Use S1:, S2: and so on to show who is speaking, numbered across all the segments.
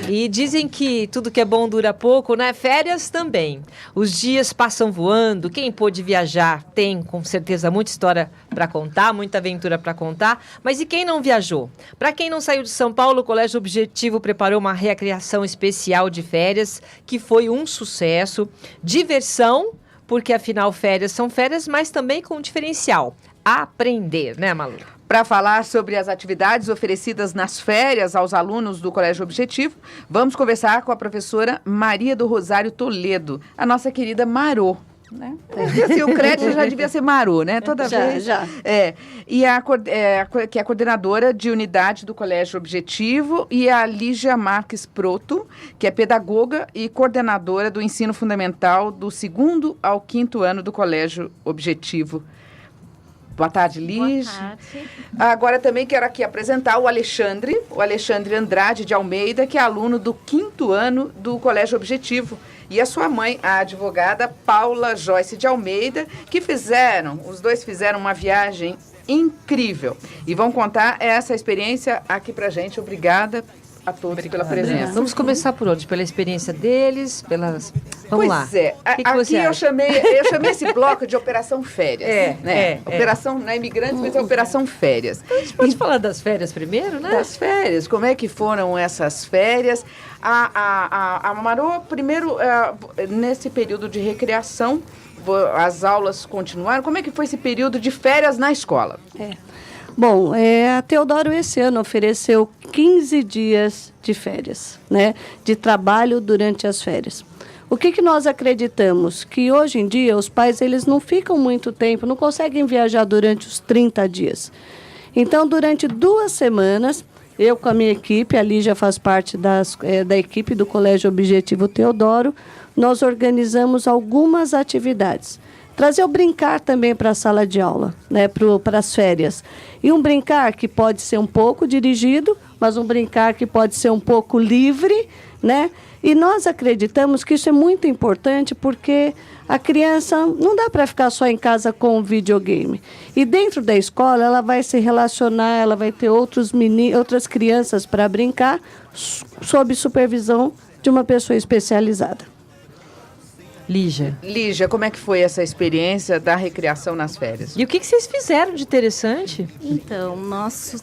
S1: E dizem que tudo que é bom dura pouco, né? Férias também. Os dias passam voando. Quem pôde viajar tem, com certeza, muita história para contar, muita aventura para contar. Mas e quem não viajou? Para quem não saiu de São Paulo, o Colégio Objetivo preparou uma recreação especial de férias, que foi um sucesso. Diversão, porque afinal férias são férias, mas também com um diferencial. Aprender, né, Malu?
S2: Para falar sobre as atividades oferecidas nas férias aos alunos do Colégio Objetivo, vamos conversar com a professora Maria do Rosário Toledo, a nossa querida Marô. Né? Assim, o crédito já devia ser Marô, né? Toda vez.
S3: Já.
S2: E que é a coordenadora de unidade do Colégio Objetivo, e a Lígia Marques Proto, que é pedagoga e coordenadora do ensino fundamental do 2º ao 5º ano do Colégio Objetivo. Boa tarde, Lígia.
S4: Boa tarde.
S2: Agora também quero aqui apresentar o Alexandre Andrade de Almeida, que é aluno do 5º ano do Colégio Objetivo. E a sua mãe, a advogada Paula Joyce de Almeida, que os dois fizeram uma viagem incrível. E vão contar essa experiência aqui pra gente. Obrigada a todos pela presença.
S1: Vamos começar por onde? Pela experiência deles, Vamos lá.
S2: Pois é. Aqui eu chamei esse bloco de Operação Férias. Operação, não é imigrantes, mas é Operação Férias.
S1: Então a gente pode falar das férias primeiro, né?
S2: Das férias. Como é que foram essas férias? A Marô, primeiro, nesse período de recreação, as aulas continuaram. Como é que foi esse período de férias na escola?
S3: Bom, a Teodoro esse ano ofereceu 15 dias de férias, né? De trabalho durante as férias. O que nós acreditamos? Que hoje em dia os pais eles não ficam muito tempo, não conseguem viajar durante os 30 dias. Então, durante 2 semanas, eu com a minha equipe, a Lígia faz parte da equipe do Colégio Objetivo Teodoro, nós organizamos algumas atividades. Trazer o brincar também para a sala de aula, né, para as férias. E um brincar que pode ser um pouco dirigido, mas um brincar que pode ser um pouco livre, né? E nós acreditamos que isso é muito importante porque a criança não dá para ficar só em casa com o videogame. E dentro da escola ela vai se relacionar, ela vai ter outras crianças para brincar sob supervisão de uma pessoa especializada.
S2: Lígia, como é que foi essa experiência da recreação nas férias?
S1: E o que vocês fizeram de interessante?
S4: Então, nós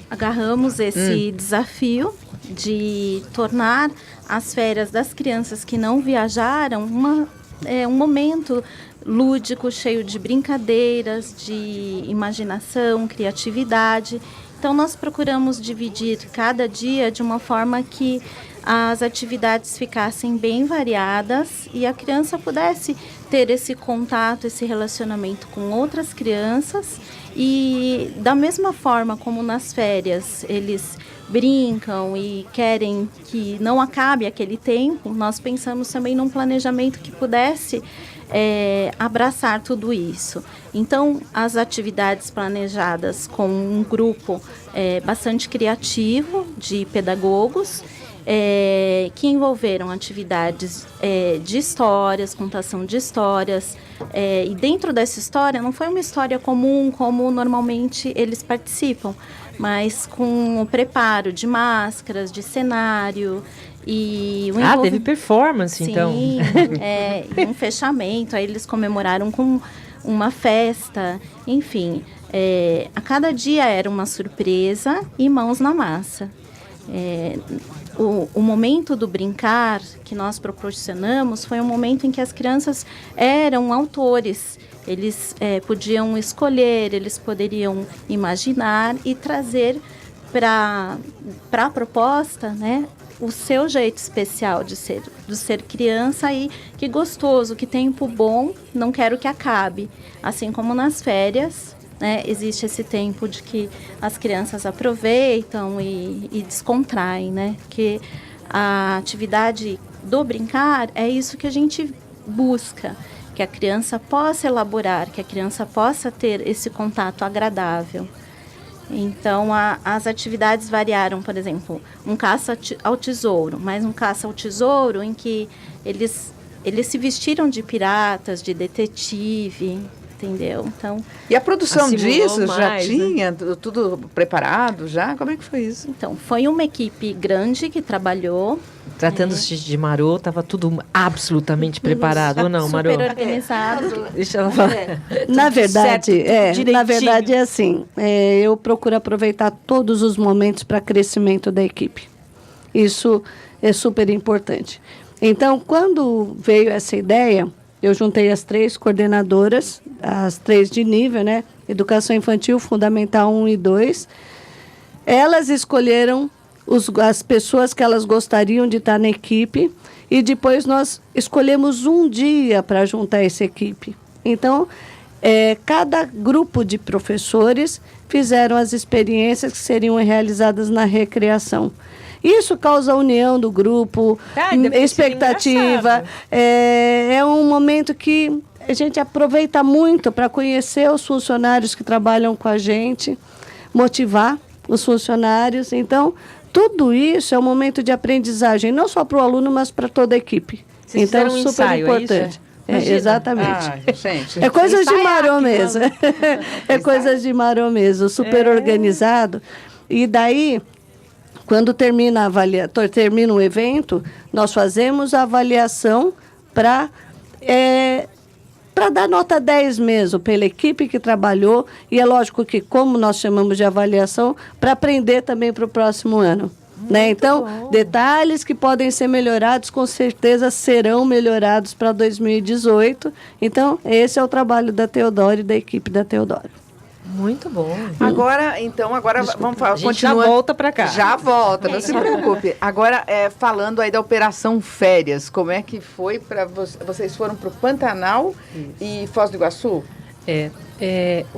S4: agarramos esse desafio de tornar as férias das crianças que não viajaram um momento lúdico, cheio de brincadeiras, de imaginação, criatividade. Então, nós procuramos dividir cada dia de uma forma que as atividades ficassem bem variadas e a criança pudesse ter esse contato, esse relacionamento com outras crianças. E da mesma forma como nas férias eles brincam e querem que não acabe aquele tempo, nós pensamos também num planejamento que pudesse abraçar tudo isso. Então, as atividades planejadas com um grupo bastante criativo de pedagogos, que envolveram atividades de histórias, contação de histórias, e dentro dessa história não foi uma história comum como normalmente eles participam, mas com o preparo de máscaras, de cenário e
S1: teve performance.
S4: Sim,
S1: então.
S4: E um fechamento, aí eles comemoraram com uma festa, enfim, a cada dia era uma surpresa e mãos na massa. O momento do brincar que nós proporcionamos foi um momento em que as crianças eram autores. Eles podiam escolher, eles poderiam imaginar e trazer para a proposta, né, o seu jeito especial de ser criança e que gostoso, que tempo bom, não quero que acabe. Assim como nas férias, né, existe esse tempo de que as crianças aproveitam e descontraem, né? Que a atividade do brincar é isso que a gente busca, que a criança possa elaborar, que a criança possa ter esse contato agradável. Então, as atividades variaram, por exemplo, um caça ao tesouro, mas um caça ao tesouro em que eles se vestiram de piratas, de detetive. entendeu? Então,
S2: E a produção
S1: Assimilou
S2: disso já
S1: mais, né?
S2: tinha tudo preparado já? Como é que foi isso?
S4: foi uma equipe grande que trabalhou,
S1: Tratando-se de Marô, estava tudo absolutamente preparado, ou não, Marô?
S4: super organizado.
S1: Deixa ela falar.
S3: Na verdade,
S1: certo, tudo direitinho.
S3: na verdade é assim, eu procuro aproveitar todos os momentos para crescimento da equipe. Isso é super importante. Então, quando veio essa ideia, eu juntei as 3 coordenadoras, as 3 de nível, né? Educação Infantil, Fundamental 1 e 2. Elas escolheram as pessoas que elas gostariam de estar na equipe e depois nós escolhemos um dia para juntar essa equipe. Então, cada grupo de professores fizeram as experiências que seriam realizadas na recreação. Isso causa união do grupo,
S1: Deve ter sido
S3: expectativa.
S1: engraçado.
S3: É um momento que a gente aproveita muito para conhecer os funcionários que trabalham com a gente, motivar os funcionários. Então, tudo isso é um momento de aprendizagem, não só para o aluno, mas para toda a equipe.
S1: Vocês
S3: Então,
S1: fizeram um
S3: super
S1: ensaio, é
S3: importante.
S1: isso? Imagina.
S3: Exatamente.
S2: Gente.
S3: É coisas de
S1: ensaiar
S3: Marô
S1: aqui,
S3: mesmo. É coisas de Marô mesmo, super organizado. E daí, quando termina o evento, nós fazemos a avaliação para dar nota 10 mesmo, pela equipe que trabalhou. E é lógico que, como nós chamamos de avaliação, para aprender também para o próximo ano. Né? Então, detalhes que podem ser melhorados, com certeza serão melhorados para 2018. Então, esse é o trabalho da Teodoro e da equipe da Teodoro.
S1: Muito bom.
S2: Agora vamos falar.
S1: A gente já volta para cá.
S2: Já volta, não se preocupe. Agora, falando aí da Operação Férias, como é que foi para vocês foram para o Pantanal e Foz do Iguaçu?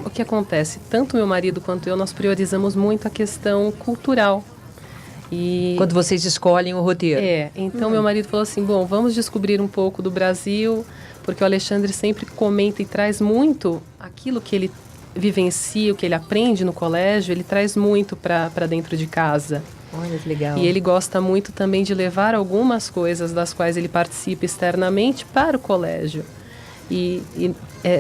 S5: O que acontece? Tanto meu marido quanto eu, nós priorizamos muito a questão cultural. E
S1: Quando vocês escolhem o roteiro.
S5: Então meu marido falou assim, bom, vamos descobrir um pouco do Brasil, porque o Alexandre sempre comenta e traz muito aquilo que ele vivencia, o que ele aprende no colégio, ele traz muito para dentro de casa.
S1: Olha que legal.
S5: E ele gosta muito também de levar algumas coisas das quais ele participa externamente para o colégio. E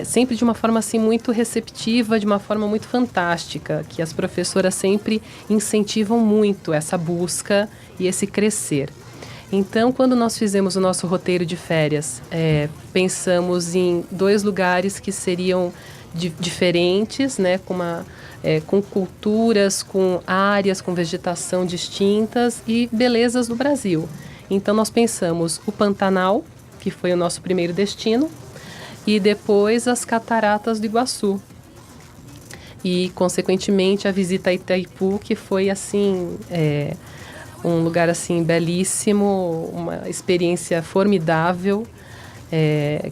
S5: sempre de uma forma assim muito receptiva, de uma forma muito fantástica, que as professoras sempre incentivam muito essa busca e esse crescer. Então, quando nós fizemos o nosso roteiro de férias, pensamos em 2 lugares que seriam diferentes, né, com culturas, com áreas, com vegetação distintas e belezas do Brasil. Então, nós pensamos o Pantanal, que foi o nosso primeiro destino, e depois as Cataratas do Iguaçu. E, consequentemente, a visita a Itaipu, que foi, assim, um lugar, assim, belíssimo, uma experiência formidável,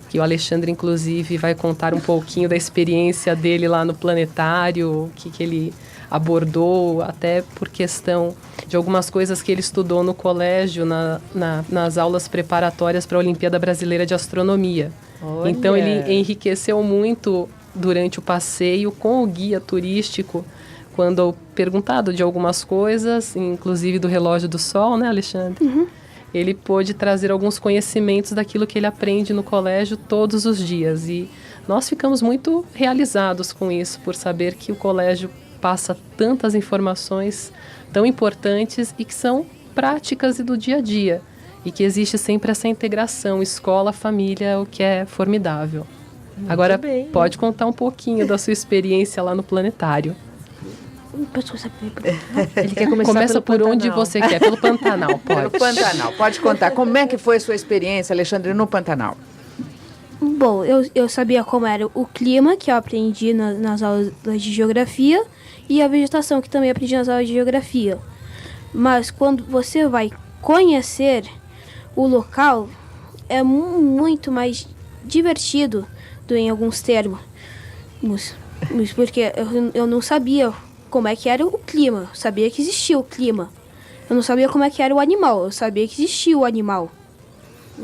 S5: que o Alexandre, inclusive, vai contar um pouquinho da experiência dele lá no planetário, o que ele abordou, até por questão de algumas coisas que ele estudou no colégio, nas aulas preparatórias para a Olimpíada Brasileira de Astronomia.
S1: Olha.
S5: Então, ele enriqueceu muito durante o passeio com o guia turístico, quando perguntado de algumas coisas, inclusive do relógio do sol, né, Alexandre?
S6: Uhum.
S5: Ele pôde trazer alguns conhecimentos daquilo que ele aprende no colégio todos os dias. E nós ficamos muito realizados com isso, por saber que o colégio passa tantas informações tão importantes e que são práticas e do dia a dia. E que existe sempre essa integração escola-família, o que é formidável.
S1: Muito
S5: Agora,
S1: bem.
S5: pode contar um pouquinho da sua experiência lá no planetário.
S1: Ele quer começar
S5: Começa
S1: pelo
S5: por onde
S1: Pantanal.
S5: você quer, pelo Pantanal,
S2: Pelo
S5: pode.
S2: Pantanal. Pode contar. Como é que foi a sua experiência, Alexandre, no Pantanal?
S6: Bom, eu sabia como era o clima, que eu aprendi nas aulas de geografia, e a vegetação, que também aprendi nas aulas de geografia. Mas quando você vai conhecer o local, é muito mais divertido em alguns termos. Porque eu não sabia como é que era o clima. Eu sabia que existia o clima. Eu não sabia como é que era o animal. Eu sabia que existia o animal.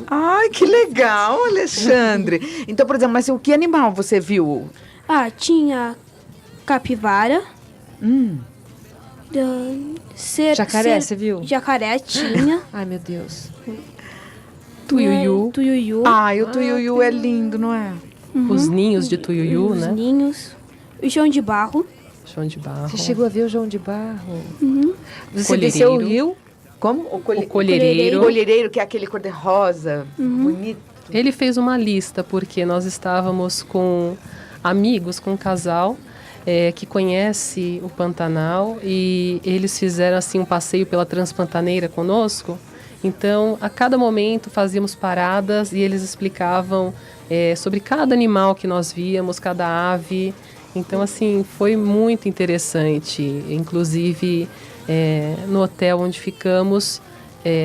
S2: Ai, que legal, Alexandre. Então, por exemplo, mas o que animal você viu?
S6: Ah, tinha capivara.
S1: Jacaré, você viu?
S6: Jacaré tinha.
S1: Ai, meu Deus.
S5: Tuiuiu.
S6: Tuiuiu.
S2: Ai, o tuiuiu é lindo, não é?
S5: Os ninhos de tuiuiu,
S6: Os
S5: né?
S6: ninhos. O chão de barro.
S5: Chão de barro.
S2: Você chegou a ver o João de Barro? Você
S5: Colhereiro.
S2: desceu o rio? Como?
S5: O colhereiro.
S2: O colhereiro, que é aquele cor-de-rosa, bonito.
S5: Ele fez uma lista, porque nós estávamos com amigos, com um casal que conhece o Pantanal, e eles fizeram assim um passeio pela Transpantaneira conosco. Então, a cada momento fazíamos paradas e eles explicavam sobre cada animal que nós víamos, cada ave. Então, assim, foi muito interessante. Inclusive, no hotel onde ficamos,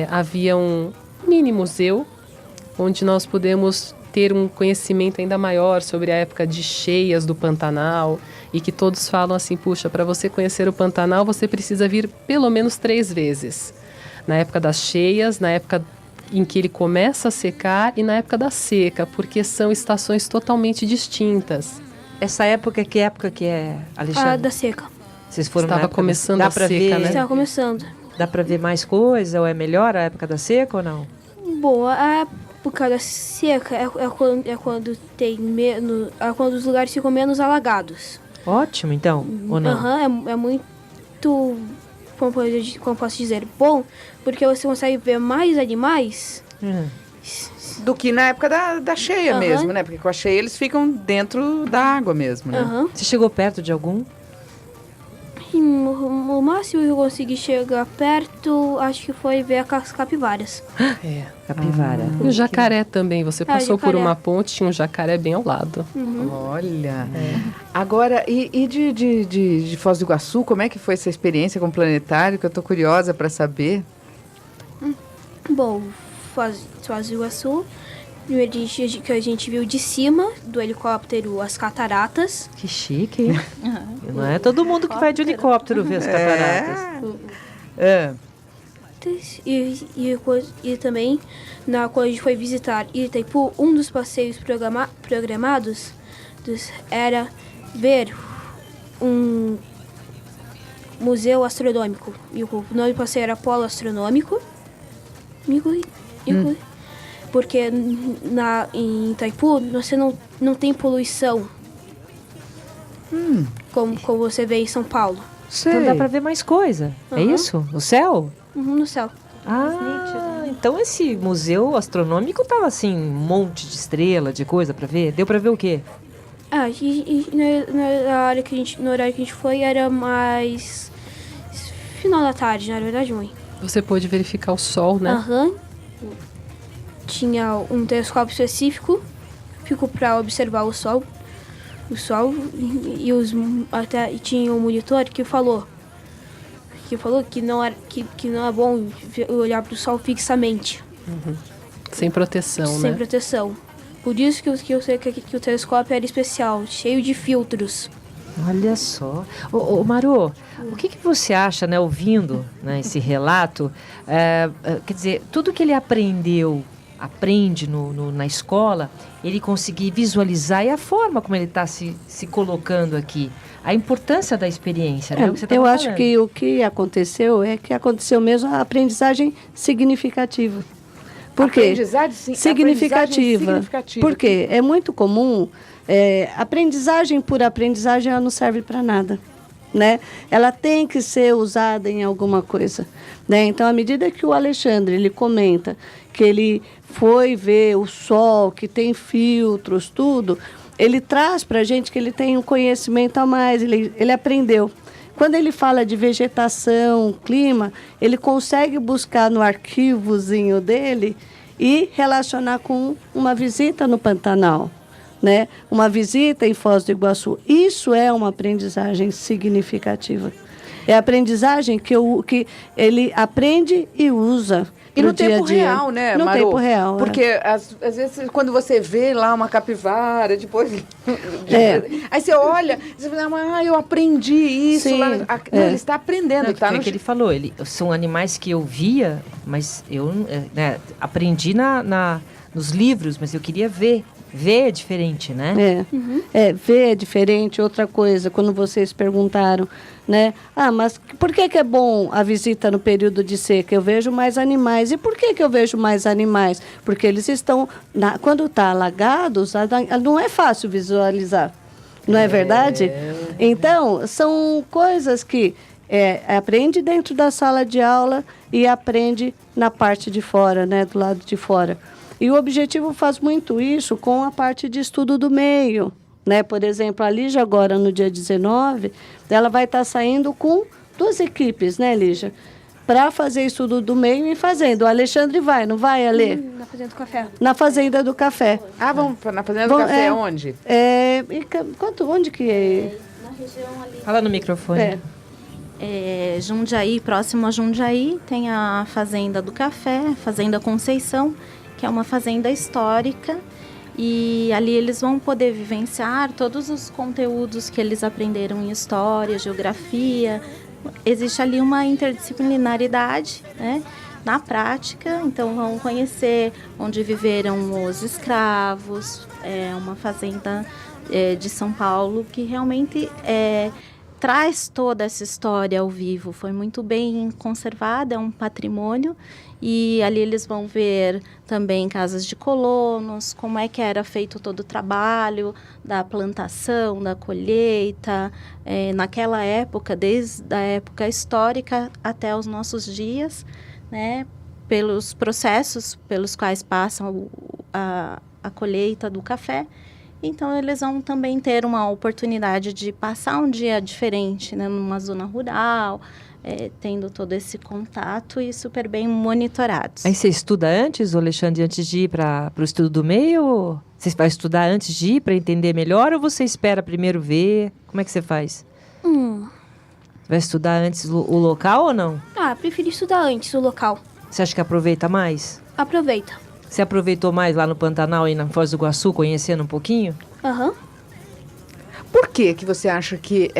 S5: havia um mini museu onde nós pudemos ter um conhecimento ainda maior sobre a época de cheias do Pantanal, e que todos falam assim, puxa, para você conhecer o Pantanal, você precisa vir pelo menos 3 vezes. Na época das cheias, na época em que ele começa a secar e na época da seca, porque são estações totalmente distintas.
S1: Essa época, que época que é, Alexandre?
S6: A da seca.
S1: Vocês foram
S5: Estava
S1: na época
S5: começando
S1: dá
S5: a
S1: pra
S5: seca,
S1: ver,
S5: né?
S6: Estava começando.
S1: Dá pra ver mais coisa, ou é melhor a época da seca ou não?
S6: Bom, a época da seca é quando tem menos. É quando os lugares ficam menos alagados.
S1: Ótimo, então, ou não?
S6: Aham, é muito. Como posso dizer? Bom, porque você consegue ver mais animais.
S2: Do que na época da cheia mesmo, né? Porque com a cheia eles ficam dentro da água mesmo, né?
S6: Aham.
S1: Você chegou perto de algum?
S6: O máximo que eu consegui chegar perto, acho que foi ver as capivaras.
S1: Capivara.
S5: E o jacaré também. Você passou por
S6: jacaré.
S5: uma ponte, tinha um jacaré bem ao lado.
S2: Olha. Agora, e de Foz do Iguaçu, como é que foi essa experiência com o planetário? Que eu tô curiosa para saber.
S6: Bom, Foz do Iguaçu, primeiro que a gente viu de cima do helicóptero as cataratas.
S1: Que chique, hein? Não é todo mundo que vai de helicóptero ver as cataratas.
S6: E também, quando a gente foi visitar Itaipu, um dos passeios programados era ver um museu astronômico. E o nome do passeio era Polo Astronômico. Porque em Itaipu você não tem poluição como você vê em São Paulo.
S1: Então dá pra ver mais coisa. É isso? O céu?
S6: No céu.
S1: Ah, então esse museu astronômico tava assim, um monte de estrela, de coisa pra ver. Deu pra ver o quê?
S6: No horário que a gente foi era mais final da tarde, na verdade, mãe.
S5: Você pôde verificar o sol, né?
S6: Tinha um telescópio específico para observar o sol e tinha um monitor que falou que não é bom olhar para o sol fixamente.
S5: Sem proteção,
S6: Sem
S5: né?
S6: proteção. Por isso que o telescópio era especial, cheio de filtros.
S1: Olha só. Ô Maru, o que você acha, né, ouvindo, né, esse relato? Quer dizer, tudo que ele aprende na escola, ele conseguir visualizar, e a forma como ele está se colocando aqui. A importância da experiência, né? O que você
S3: eu
S1: tava
S3: acho
S1: falando.
S3: que o que aconteceu mesmo a aprendizagem significativa. Por quê?
S2: Aprendizagem significativa.
S3: Porque é muito comum, aprendizagem por aprendizagem, ela não serve para nada, né? Ela tem que ser usada em alguma coisa, né? Então, à medida que o Alexandre, ele comenta que ele foi ver o sol, que tem filtros, tudo, ele traz para a gente que ele tem um conhecimento a mais, ele aprendeu. Quando ele fala de vegetação, clima, ele consegue buscar no arquivozinho dele e relacionar com uma visita no Pantanal, né? Uma visita em Foz do Iguaçu. Isso é uma aprendizagem significativa. É a aprendizagem que ele aprende e usa.
S2: E no tempo real, né,
S3: No
S2: Maru?
S3: tempo real.
S2: Porque às vezes quando você vê lá uma capivara, depois. Aí você olha, você fala, eu aprendi isso.
S3: Sim,
S2: Lá. Não, ele está aprendendo,
S1: Não,
S2: tá?
S1: foi o que ele falou. São animais que eu via, mas eu aprendi nos livros, mas eu queria ver Ver é diferente, né?
S3: Ver é diferente. Outra coisa, quando vocês perguntaram, né? Mas por que é bom a visita no período de seca? Eu vejo mais animais. E por que eu vejo mais animais? Porque eles estão, quando está alagados, não é fácil visualizar. Não é verdade? Então, são coisas que aprende dentro da sala de aula e aprende na parte de fora, né? Do lado de fora. E o Objetivo faz muito isso com a parte de estudo do meio, né? Por exemplo, a Lígia agora, no dia 19, ela vai estar saindo com 2 equipes, né, Lígia? Para fazer estudo do meio e fazendo. O Alexandre vai, não vai, Alê?
S6: Na Fazenda do Café.
S3: Na Fazenda do Café.
S2: Vamos na Fazenda do Café, onde?
S3: Onde que é?
S4: Na região ali.
S1: Fala no microfone.
S4: Jundiaí, próximo a Jundiaí, tem a Fazenda do Café, Fazenda Conceição, que é uma fazenda histórica, e ali eles vão poder vivenciar todos os conteúdos que eles aprenderam em história, geografia. Existe ali uma interdisciplinaridade, né, na prática, então vão conhecer onde viveram os escravos, uma fazenda de São Paulo que realmente traz toda essa história ao vivo, foi muito bem conservada, é um patrimônio. E ali eles vão ver também casas de colonos, como é que era feito todo o trabalho da plantação, da colheita, naquela época, desde a época histórica até os nossos dias, né, pelos processos pelos quais passam a colheita do café. Então, eles vão também ter uma oportunidade de passar um dia diferente, né, numa zona rural, tendo todo esse contato e super bem monitorados.
S1: Aí você estuda antes, Alexandre, antes de ir para o estudo do meio? Você vai estudar antes de ir para entender melhor ou você espera primeiro ver? Como é que você faz? Vai estudar antes o local ou não?
S6: Prefiro estudar antes o local.
S1: Você acha que aproveita mais?
S6: Aproveita.
S1: Você aproveitou mais lá no Pantanal e na Foz do Iguaçu, conhecendo um pouquinho?
S6: Aham.
S2: Por que você acha que,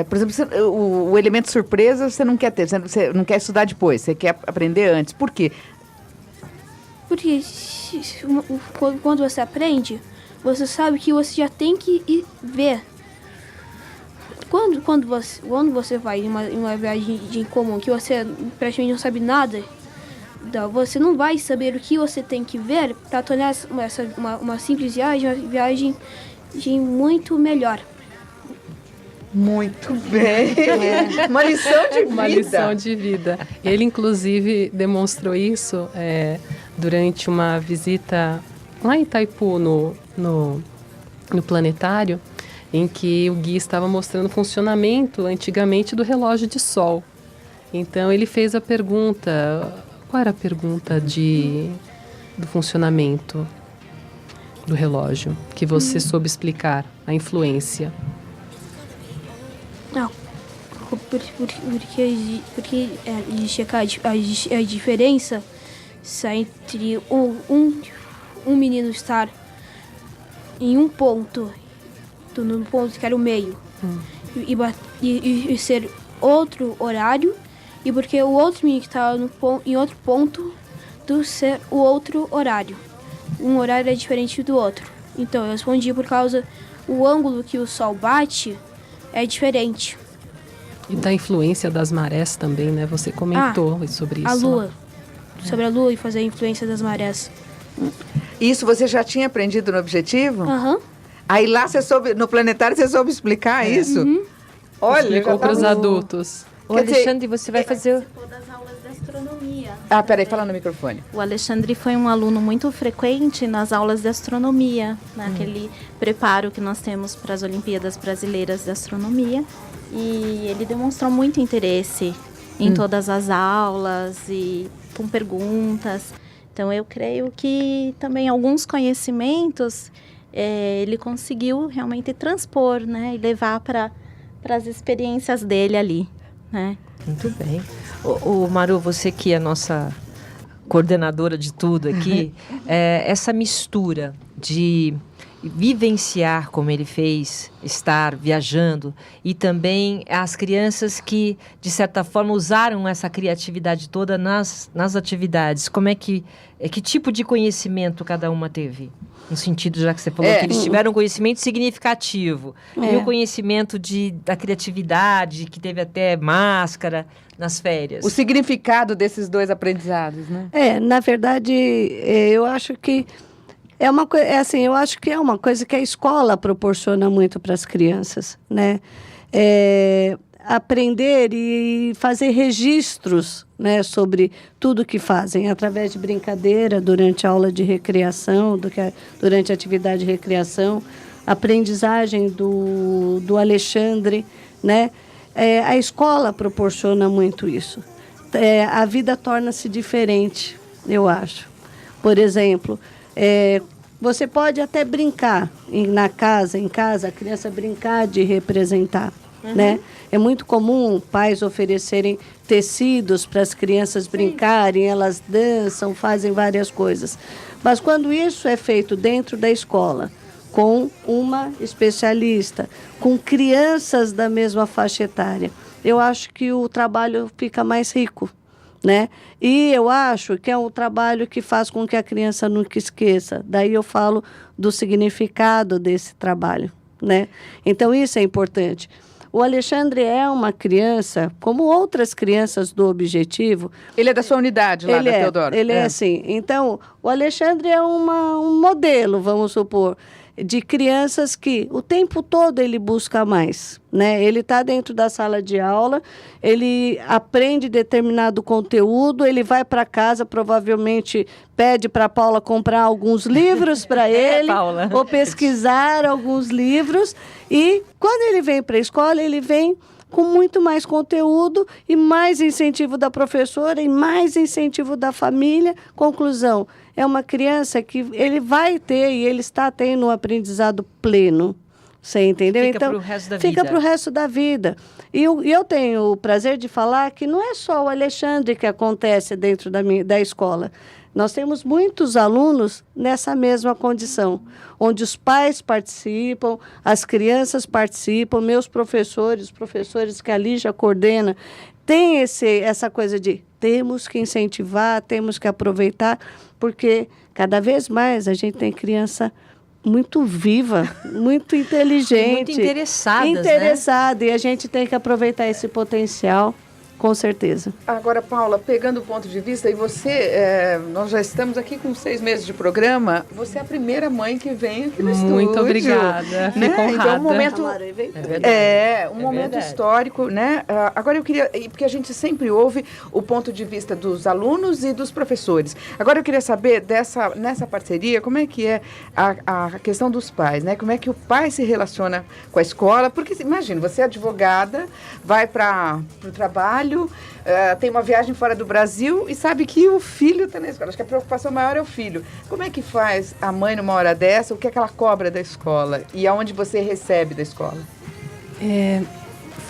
S2: por exemplo, o elemento surpresa você não quer ter, você não quer estudar depois, você quer aprender antes? Por quê?
S6: Porque quando você aprende, você sabe que você já tem que ir ver. Quando você vai em uma viagem comum, que você praticamente não sabe nada, você não vai saber o que você tem que ver para tornar uma simples viagem uma viagem muito melhor.
S2: Muito bem. Uma lição de vida.
S5: Uma lição de vida. Ele, inclusive, demonstrou isso durante uma visita lá em Itaipu, no planetário, em que o guia estava mostrando o funcionamento, antigamente, do relógio de sol. Então, ele fez a pergunta... Qual era a pergunta do funcionamento do relógio? Que você soube explicar, a influência.
S6: Não, porque existe a diferença entre um menino estar em um ponto, no ponto que era o meio, e ser outro horário, e porque o outro menino que estava em outro ponto do ser o outro horário. Um horário é diferente do outro. Então, eu respondi por causa o ângulo que o sol bate é diferente.
S5: E da influência das marés também, né? Você comentou sobre isso.
S6: A lua. Sobre a lua e fazer a influência das marés.
S2: Isso você já tinha aprendido no Objetivo?
S6: Aham.
S2: Aí lá no planetário você soube explicar isso?
S6: Uhum.
S2: Olha,
S5: explicou para os adultos.
S1: Ô, Alexandre, você vai fazer...
S4: Participou das aulas de astronomia.
S2: Peraí, fala no microfone.
S4: O Alexandre foi um aluno muito frequente nas aulas de astronomia, naquele preparo que nós temos para as Olimpíadas Brasileiras de Astronomia. E ele demonstrou muito interesse em todas as aulas e com perguntas. Então, eu creio que também alguns conhecimentos ele conseguiu realmente transpor, né, e levar para as experiências dele ali, né?
S1: Muito bem. Ô, Maru, você que é a nossa coordenadora de tudo aqui, essa mistura de vivenciar como ele fez, estar viajando, e também as crianças que, de certa forma, usaram essa criatividade toda nas atividades. Como é que tipo de conhecimento cada uma teve? No sentido, já que você falou que eles tiveram um conhecimento significativo, e o conhecimento da criatividade, que teve até máscara nas férias.
S2: O significado desses dois aprendizados, né?
S3: Na verdade, eu acho que é uma coisa, eu acho que é uma coisa que a escola proporciona muito para as crianças, né? Aprender e fazer registros, né, sobre tudo que fazem, através de brincadeira, durante a aula de recreação, durante a atividade de recreação, aprendizagem do Alexandre, né? A escola proporciona muito isso. A vida torna-se diferente, eu acho. Por exemplo, você pode até brincar em casa, a criança brincar de representar, né? É muito comum pais oferecerem tecidos para as crianças brincarem, elas dançam, fazem várias coisas. Mas quando isso é feito dentro da escola, com uma especialista, com crianças da mesma faixa etária, eu acho que o trabalho fica mais rico, né? E eu acho que é um trabalho que faz com que a criança nunca esqueça. Daí eu falo do significado desse trabalho, né? Então isso é importante. O Alexandre é uma criança, como outras crianças do Objetivo.
S2: Ele é da sua unidade lá, da Teodoro.
S3: Ele é assim. Então, o Alexandre é um modelo, vamos supor, de crianças que o tempo todo ele busca mais, né? Ele está dentro da sala de aula, ele aprende determinado conteúdo, ele vai para casa, provavelmente pede para a Paula comprar alguns livros para ele,
S1: Paula.
S3: Ou pesquisar alguns livros, e quando ele vem para a escola, ele vem com muito mais conteúdo e mais incentivo da professora e mais incentivo da família. Conclusão, é uma criança que ele vai ter e ele está tendo um aprendizado pleno. Você entendeu?
S1: Fica
S3: então,
S1: para o resto da
S3: fica
S1: vida.
S3: para o resto da vida. E eu tenho o prazer de falar que não é só o Alexandre que acontece dentro da escola. Nós temos muitos alunos nessa mesma condição, onde os pais participam, as crianças participam, meus professores, os professores que a Lígia coordena, tem essa coisa de temos que incentivar, temos que aproveitar, porque cada vez mais a gente tem criança muito viva, muito inteligente.
S1: Muito interessadas,
S3: interessada, né? E a gente tem que aproveitar esse potencial. Com certeza.
S2: Agora, Paula, pegando o ponto de vista, e você, nós já estamos aqui com 6 meses de programa, você é a primeira mãe que vem aqui no estúdio.
S5: Muito obrigada, fico honrada.
S2: Então, um momento, momento
S1: verdade.
S2: histórico, né? Agora eu queria, porque a gente sempre ouve o ponto de vista dos alunos e dos professores. Agora eu queria saber nessa parceria, como é que é a questão dos pais, né? Como é que o pai se relaciona com a escola? Porque, imagina, você é advogada, vai para o trabalho, tem uma viagem fora do Brasil e sabe que o filho está na escola. Acho que a preocupação maior é o filho. Como é que faz a mãe numa hora dessa? O que é que ela cobra da escola? E aonde você recebe da escola?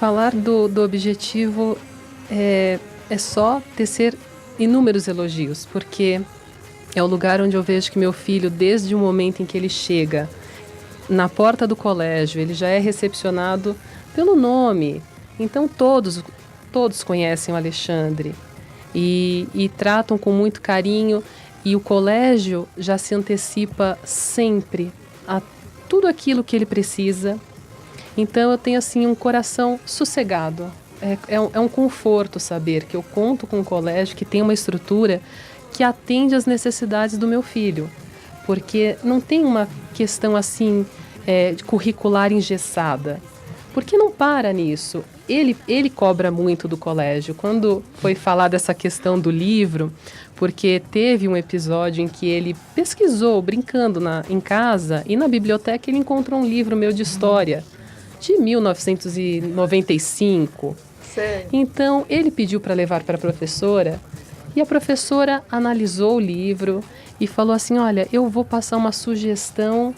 S5: Falar do Objetivo é só tecer inúmeros elogios, porque é o lugar onde eu vejo que meu filho, desde o momento em que ele chega na porta do colégio, ele já é recepcionado pelo nome. Então todos conhecem o Alexandre e tratam com muito carinho, e o colégio já se antecipa sempre a tudo aquilo que ele precisa. Então eu tenho assim um coração sossegado. É um conforto saber que eu conto com um colégio que tem uma estrutura que atende às necessidades do meu filho, porque não tem uma questão assim curricular engessada. Porque não para nisso. Ele cobra muito do colégio. Quando foi falar dessa questão do livro, porque teve um episódio em que ele pesquisou, brincando em casa, e na biblioteca ele encontrou um livro meu de história, de 1995.
S2: Sei.
S5: Então, ele pediu para levar para a professora, e a professora analisou o livro e falou assim, olha, eu vou passar uma sugestão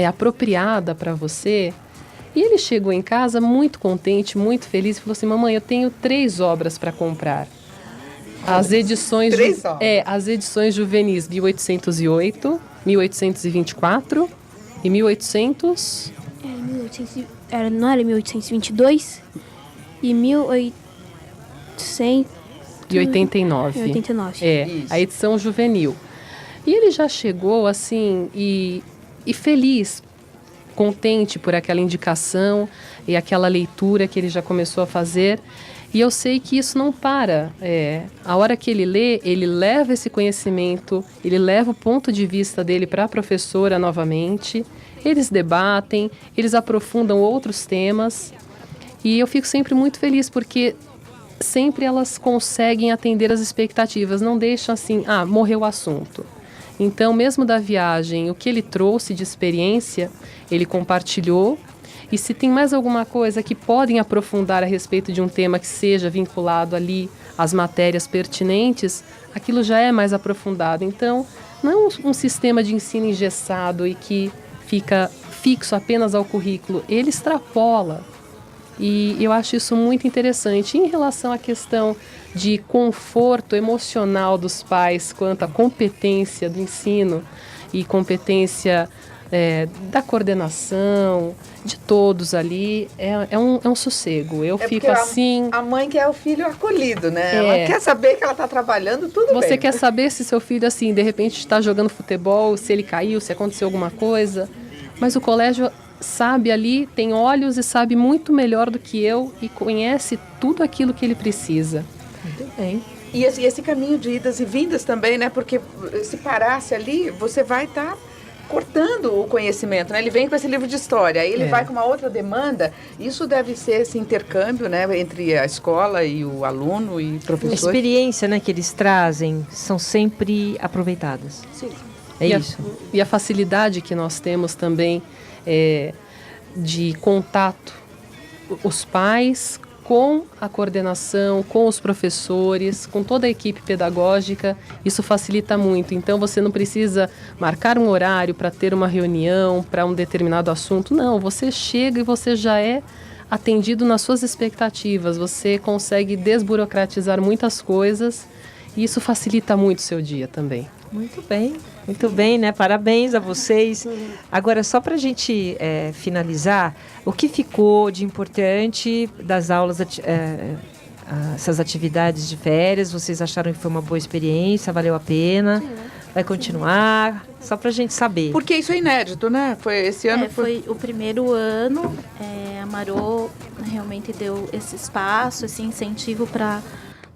S5: apropriada para você. E ele chegou em casa muito contente, muito feliz, e falou assim, mamãe, eu tenho 3 obras para comprar. As edições,
S2: Três obras?
S5: As edições juvenis 1808, 1824 Em 1800...
S6: Não era 1822? E 1889.
S5: 89.
S2: Isso.
S5: A edição juvenil. E ele já chegou assim e feliz, contente por aquela indicação e aquela leitura que ele já começou a fazer. E eu sei que isso não para. A hora que ele lê, ele leva esse conhecimento, ele leva o ponto de vista dele para a professora novamente. Eles debatem, eles aprofundam outros temas. E eu fico sempre muito feliz porque sempre elas conseguem atender as expectativas, não deixam assim, morreu o assunto. Então, mesmo da viagem, o que ele trouxe de experiência, ele compartilhou. E se tem mais alguma coisa que podem aprofundar a respeito de um tema que seja vinculado ali às matérias pertinentes, aquilo já é mais aprofundado. Então, não é um sistema de ensino engessado e que fica fixo apenas ao currículo, ele extrapola. E eu acho isso muito interessante. Em relação à questão de conforto emocional dos pais quanto à competência do ensino e competência da coordenação, de todos ali, é um sossego. Eu fico assim...
S2: A mãe quer o filho acolhido, né? Ela quer saber que ela está trabalhando, tudo bem.
S5: Você quer saber se seu filho, assim, de repente está jogando futebol, se ele caiu, se aconteceu alguma coisa. Mas o colégio sabe ali, tem olhos e sabe muito melhor do que eu e conhece tudo aquilo que ele precisa.
S1: Muito bem.
S2: E esse caminho de idas e vindas também, né? Porque se parasse ali, você vai estar cortando o conhecimento, né? Ele vem com esse livro de história, aí ele vai com uma outra demanda. Isso deve ser esse intercâmbio, né? Entre a escola e o aluno e o professor.
S1: A experiência, né, que eles trazem são sempre aproveitadas.
S3: Sim.
S1: Isso.
S5: E a facilidade que nós temos também de contato, os pais com a coordenação, com os professores, com toda a equipe pedagógica, isso facilita muito. Então, você não precisa marcar um horário para ter uma reunião, para um determinado assunto. Não, você chega e você já é atendido nas suas expectativas. Você consegue desburocratizar muitas coisas e isso facilita muito o seu dia também.
S1: Muito bem, né? Parabéns a vocês. Agora, só para a gente finalizar, o que ficou de importante das aulas, essas atividades de férias? Vocês acharam que foi uma boa experiência? Valeu a pena? Vai continuar? Só para a gente saber.
S2: Porque isso é inédito, né? Esse ano
S4: foi o primeiro ano. A Marô realmente deu esse espaço, esse incentivo para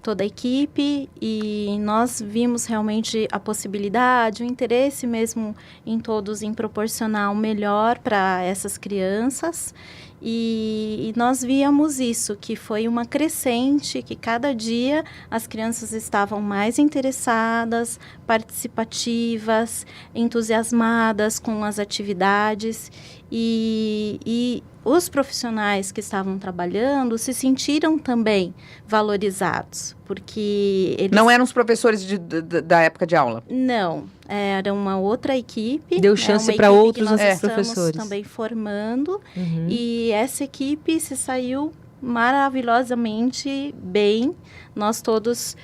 S4: toda a equipe, e nós vimos realmente a possibilidade, o interesse mesmo em todos em proporcionar o melhor para essas crianças, e nós víamos isso, que foi uma crescente, que cada dia as crianças estavam mais interessadas, participativas, entusiasmadas com as atividades, e os profissionais que estavam trabalhando se sentiram também valorizados, porque eles...
S2: Não eram os professores da época de aula?
S4: Não, era uma outra equipe.
S1: Deu chance para outros professores.
S4: Nós também formando, e essa equipe se saiu maravilhosamente bem. Nós todos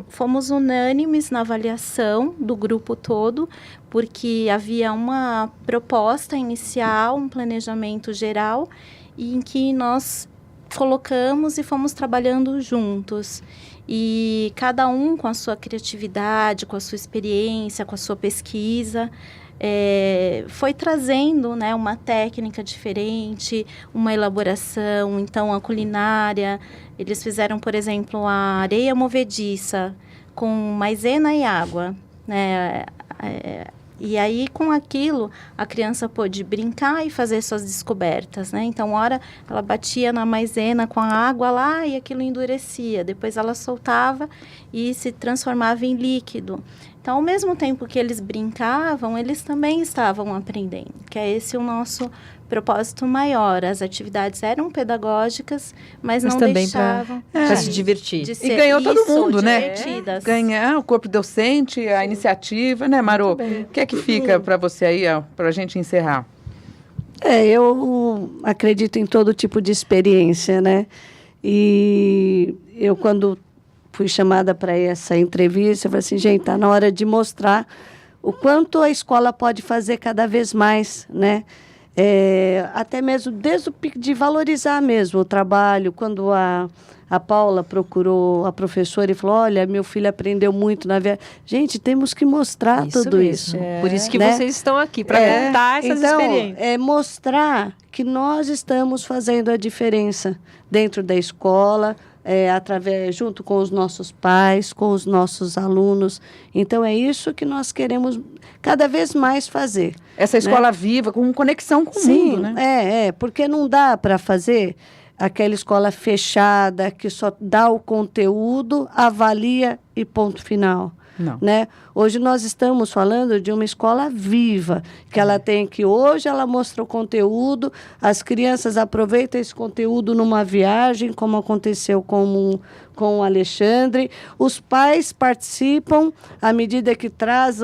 S4: fomos unânimes na avaliação do grupo todo, porque havia uma proposta inicial, um planejamento geral, em que nós colocamos e fomos trabalhando juntos. E cada um com a sua criatividade, com a sua experiência, com a sua pesquisa, foi trazendo, né, uma técnica diferente, uma elaboração. Então, a culinária, eles fizeram, por exemplo, a areia movediça com maisena e água, né? E aí, com aquilo, a criança pôde brincar e fazer suas descobertas, né? Então, uma hora ela batia na maisena com a água lá e aquilo endurecia. Depois ela soltava e se transformava em líquido. Então, ao mesmo tempo que eles brincavam, eles também estavam aprendendo, que é esse o nosso propósito maior. As atividades eram pedagógicas, mas não
S1: também
S4: deixavam
S1: para se divertir.
S4: de ser
S2: E ganhou todo mundo, né?
S4: divertidas.
S2: Ganhar o corpo docente, a iniciativa, né, Marô? O que é que fica para você aí, para a gente encerrar?
S3: Eu acredito em todo tipo de experiência, né? E eu, quando fui chamada para essa entrevista, eu falei assim, gente, está na hora de mostrar o quanto a escola pode fazer cada vez mais, né? Até mesmo de valorizar mesmo o trabalho. Quando a Paula procurou a professora e falou, olha, meu filho aprendeu muito na viagem. Gente, temos que mostrar tudo
S1: mesmo.
S3: isso.
S1: Por isso que
S3: né?
S1: vocês estão aqui, para contar essas experiências.
S3: Mostrar que nós estamos fazendo a diferença dentro da escola, junto com os nossos pais, com os nossos alunos. Então, é isso que nós queremos cada vez mais fazer.
S2: Essa escola viva, com conexão com o mundo, né?
S3: Porque não dá para fazer aquela escola fechada que só dá o conteúdo, avalia e ponto final.
S2: Não.
S3: Né? Hoje nós estamos falando de uma escola viva, que ela tem que, hoje ela mostra o conteúdo, as crianças aproveitam esse conteúdo numa viagem, como aconteceu com o Alexandre, os pais participam à medida que traz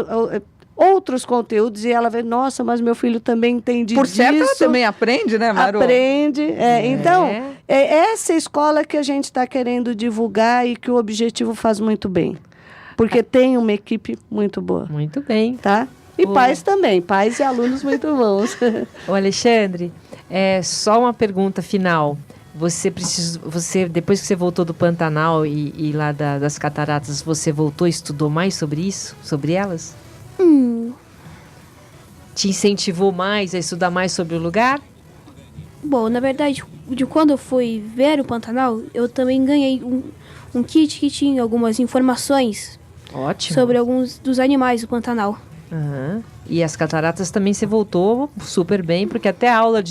S3: outros conteúdos e ela vê, nossa, mas meu filho também entende
S2: Por
S3: disso.
S2: certo, ela também aprende, né, Maru?
S3: Aprende. Então, é essa escola que a gente está querendo divulgar e que o Objetivo faz muito bem. Porque tem uma equipe muito boa.
S1: Muito bem.
S3: Tá? E pais também, pais e alunos muito bons.
S1: Ô Alexandre, só uma pergunta final. Você, depois que você voltou do Pantanal e lá das cataratas, você voltou e estudou mais sobre isso? Sobre elas? Te incentivou mais a estudar mais sobre o lugar?
S6: Bom, na verdade, de quando eu fui ver o Pantanal, eu também ganhei um kit que tinha algumas informações
S1: Ótimo.
S6: sobre alguns dos animais do Pantanal.
S1: Uhum. E as cataratas também você voltou super bem, porque até a aula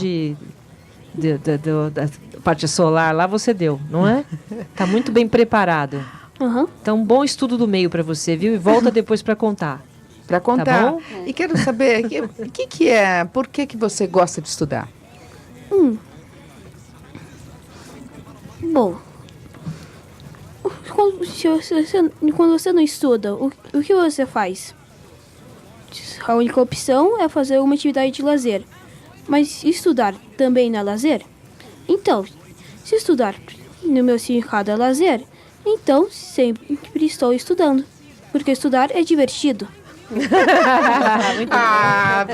S1: da parte solar lá você deu, não é? Tá muito bem preparado.
S6: Uhum.
S1: Então, bom estudo do meio para você, viu? E volta depois para contar.
S2: Para contar.
S1: Tá bom?
S2: E quero saber, por que você gosta de estudar?
S6: Bom, quando você não estuda, o que você faz? A única opção é fazer uma atividade de lazer. Mas estudar também não é lazer? Então, se estudar no meu significado é lazer, então sempre estou estudando. Porque estudar é divertido.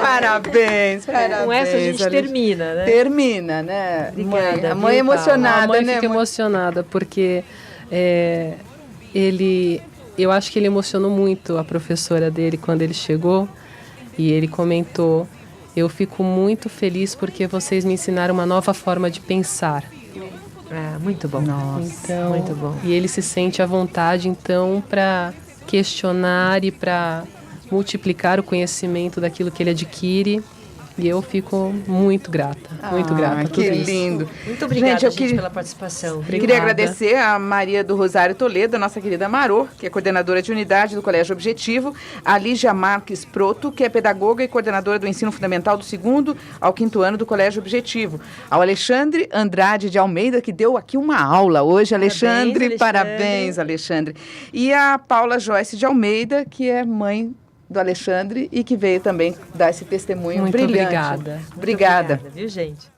S2: Parabéns, parabéns.
S1: Com essa a gente termina, né?
S2: Termina, né?
S1: Obrigada,
S2: A mãe
S1: viu,
S2: emocionada,
S5: A mãe
S2: né?
S5: fica emocionada, porque eu acho que ele emocionou muito a professora dele quando ele chegou e ele comentou, eu fico muito feliz porque vocês me ensinaram uma nova forma de pensar.
S1: Muito bom.
S2: Nossa,
S5: então,
S1: muito bom.
S5: E ele se sente à vontade, então, para questionar e para multiplicar o conhecimento daquilo que ele adquire. E eu fico muito grata por
S2: que
S5: tudo isso.
S2: lindo.
S1: Muito obrigada,
S2: Gente,
S1: pela participação.
S2: Eu
S1: Obrigada.
S2: queria agradecer a Maria do Rosário Toledo, a nossa querida Marô, que é coordenadora de unidade do Colégio Objetivo, a Lígia Marques Proto, que é pedagoga e coordenadora do ensino fundamental do 2º ao 5º ano do Colégio Objetivo, ao Alexandre Andrade de Almeida, que deu aqui uma aula hoje. Parabéns, Alexandre. E a Paula Joyce de Almeida, que é mãe do Alexandre e que veio também dar esse testemunho
S5: Muito
S2: brilhante.
S5: obrigada.
S2: Obrigada.
S1: Viu, gente?